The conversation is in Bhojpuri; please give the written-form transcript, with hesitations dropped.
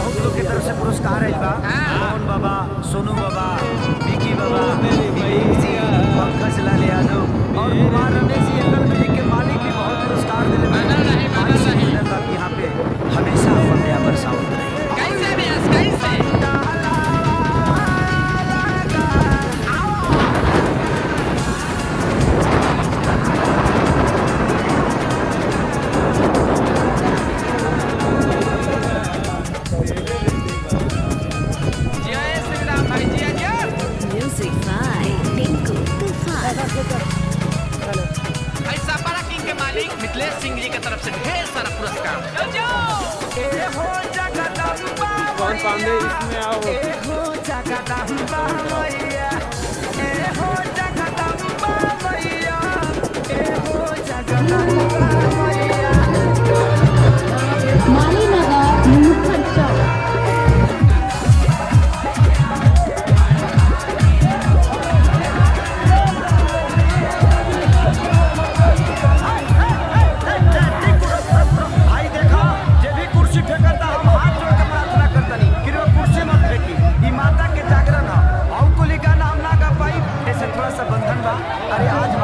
बहुत लोग के तरफ से पुरस्कार आइल बा। मोहन बाबा, सोनू बाबा, विकी बाबा, विवेक जी, पंकज लाल यादव और कुमार रमेश जी एंगल म्यूजिक के मालिक भी बहुत पुरस्कार दिले बा। यहाँ पे हमेशा फंडिया बरसावत रही। Music by Tinku Tufan. ऐसा पारा किंग के मालिक मिथिलेश सिंह जी की तरफ से ढेर सारा पुरस्कार। कौन पांडे इसमें आओ। Malinagar, Mukherjee. भाई देखा, जे भी कुर्सी फेंकता हम हाथ जोड़ के प्रार्थना करतनी कि रो कुर्सी मत फेंकी। ई माता के जागरण है। और कुली का नाम ना गा पाई, ऐसे थोड़ा सा बंधन बा। अरे आज